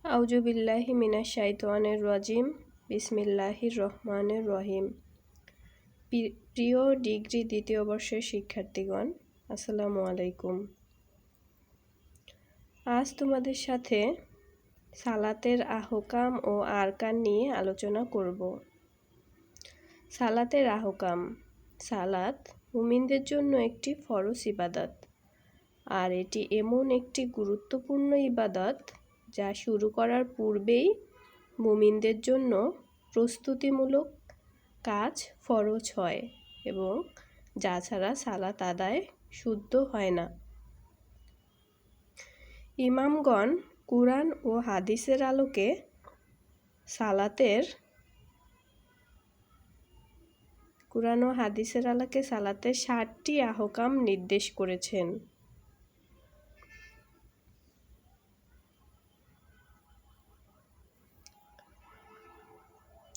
আউযু বিল্লাহি মিনাশ শাইতানির রাজিম। বিসমিল্লাহির রহমানির রহিম। প্রিয় ডিগ্রি দ্বিতীয় বর্ষের শিক্ষার্থীগণ, আসসালামু আলাইকুম। আজ তোমাদের সাথে সালাতের আহকাম ও আরকান নিয়ে আলোচনা করব। সালাতের আহকাম। সালাত মুমিনদের জন্য একটি ফরজ ইবাদত, আর এটি এমন একটি গুরুত্বপূর্ণ ইবাদত যা শুরু করার পূর্বেই মুমিনদের জন্য প্রস্তুতিমূলক কাজ ফরজ হয় এবং যা ছাড়া সালাত আদায় শুদ্ধ হয় না। ইমামগণ কুরআন ও হাদিসের আলোকে সালাতের 7টি আহকাম নির্দেশ করেছেন।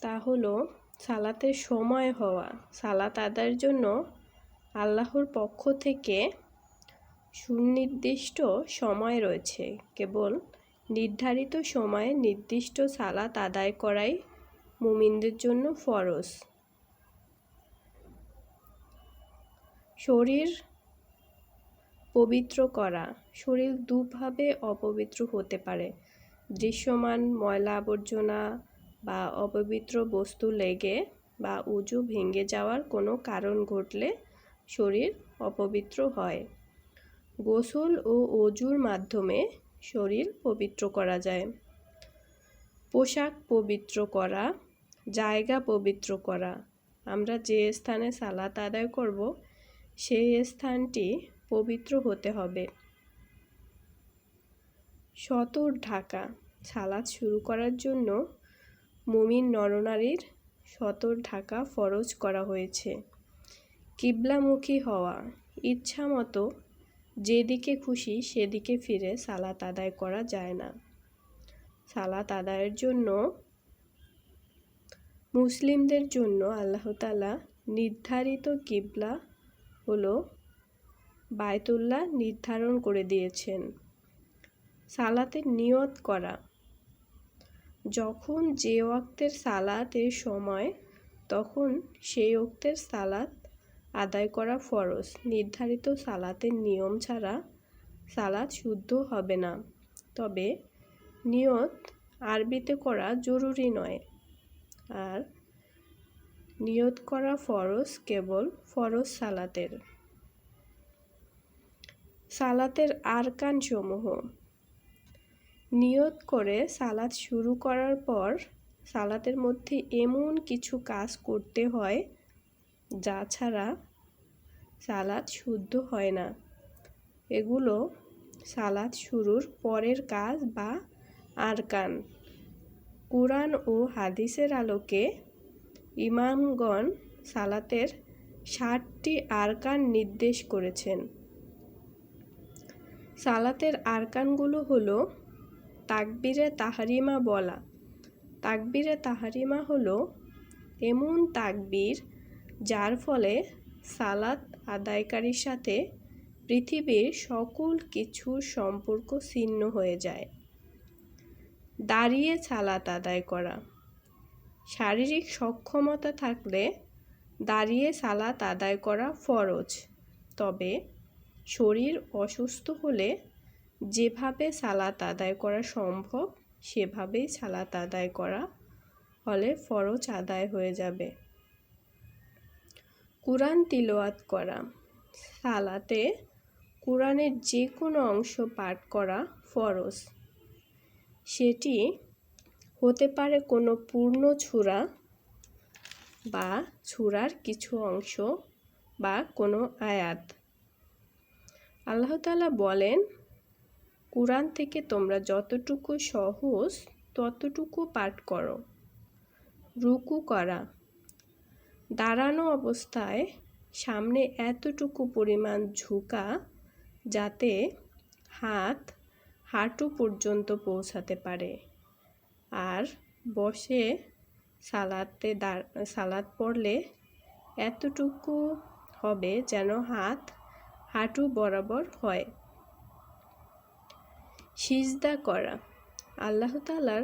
তা হলো সালাতের সময় হওয়া। সালাত আদায়ের জন্য আল্লাহর পক্ষ থেকে সুনির্দিষ্ট সময় রয়েছে। কেবল নির্ধারিত সময়ে নির্দিষ্ট সালাত আদায় করাই মুমিনদের জন্য ফরজ। শরীর পবিত্র করা। শরীর দুভাবে অপবিত্র হতে পারে। দৃশ্যমান ময়লা আবর্জনা বা অপবিত্র বস্তু লেগে বা উযু ভেঙে যাওয়ার কোনো কারণ ঘটলে শরীর অপবিত্র হয়। গোসল ও অজুর মাধ্যমে শরীর পবিত্র করা যায়। পোশাক পবিত্র করা, জায়গা পবিত্র করা। আমরা যে স্থানে সালাত আদায় করব সেই স্থানটি পবিত্র হতে হবে। সতর ঢাকা। সালাত শুরু করার জন্য মুমিন নরনারীর সতর ঢাকা ফরজ করা হয়েছে। কিবলামুখী হওয়া। ইচ্ছামতো যেদিকে খুশি সেদিকে ফিরে সালাত আদায় করা যায় না। সালাত আদায়ের জন্য মুসলিমদের জন্য আল্লাহ তাআলা নির্ধারিত কিবলা হলো বায়তুল্লাহ নির্ধারণ করে দিয়েছেন। সালাতের নিয়ত করা। যখন যে ওয়াক্তের সালাতের সময় তখন সেই ওয়াক্তের সালাত আদায় করা ফরজ। নির্ধারিত সালাতের নিয়ম ছাড়া সালাত শুদ্ধ হবে না। তবে নিয়ত আরবিতে করা জরুরি নয়, আর নিয়ত করা ফরজ কেবল ফরজ সালাতের। সালাতের আরকান সমূহ। নিয়ত করে সালাত শুরু করার পর সালাতের মধ্যে এমন কিছু কাজ করতে হয় যা ছাড়া সালাত শুদ্ধ হয় না। এগুলো সালাত শুরুর পরের কাজ বা আরকান। কুরআন ও হাদিসের আলোকে ইমামগণ সালাতের 7টি আরকান নির্দেশ করেছেন। সালাতের আরকানগুলো হলো তাকবীরে তাহরিমা বলা। তাকবীরে তাহরিমা হলো এমন তাকবীর যার ফলে সালাত আদায়কারীর সাথে পৃথিবীর সকল কিছুর সম্পর্ক ছিন্ন হয়ে যায়। দাঁড়িয়ে সালাত আদায় করা। শারীরিক সক্ষমতা থাকলে দাঁড়িয়ে সালাত আদায় করা ফরজ। তবে শরীর অসুস্থ হলে যেভাবে সালাত আদায় করা সম্ভব সেভাবেই সালাত আদায় করা হলে ফরজ আদায় হয়ে যাবে। কুরআন তিলাওয়াত করা। সালাতে কুরআনের যে কোনো অংশ পাঠ করা ফরজ। সেটি হতে পারে কোনো পূর্ণ সূরা বা সূরার কিছু অংশ বা কোনো আয়াত। আল্লাহ তাআলা বলেন, কুরআন থেকে তোমরা যতটুকু সহজ ততটুকু পাঠ করো। রুকু করা। দাঁড়ানো অবস্থায় সামনে এতটুকু পরিমাণ ঝুঁকা যাতে হাত হাঁটু পর্যন্ত পৌঁছাতে পারে, আর বসে সালাত পড়লে এতটুকু হবে যেন হাত হাঁটু বরাবর হয়। সিজদা করা। আল্লাহ তাআলার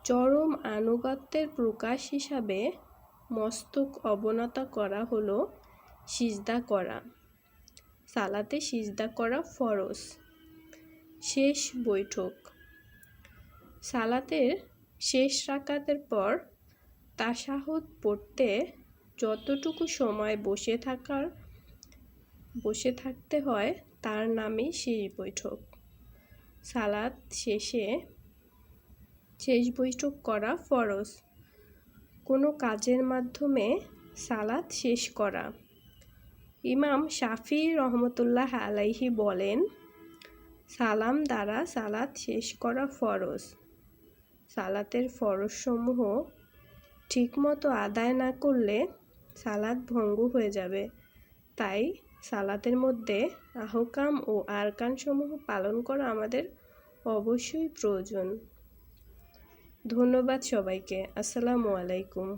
চরম আনুগত্যের প্রকাশ হিসাবে মস্তক অবনত করা হলো সিজদা করা। সালাতে সিজদা করা ফরজ। শেষ বৈঠক। সালাতের শেষ রাকাতের পর তাশাহুদ পড়তে যতটুকু সময় বসে থাকতে হয় তার নামই শেষ বৈঠক। সালাত শেষে শেষ বৈঠক করা ফরজ। কোনো কাজের মাধ্যমে সালাত শেষ করা। ইমাম শাফি রহমতুল্লাহ আলাইহি বলেন, সালাম দ্বারা সালাত শেষ করা ফরজ। সালাতের ফরজসমূহ ঠিকমতো আদায় না করলে সালাত ভঙ্গ হয়ে যাবে। তাই সালাতের মধ্যে আহকাম ও আরকানসমূহ পালন করা আমাদের অবশ্যই প্রয়োজন। ধন্যবাদ সবাইকে। আসসালামু আলাইকুম।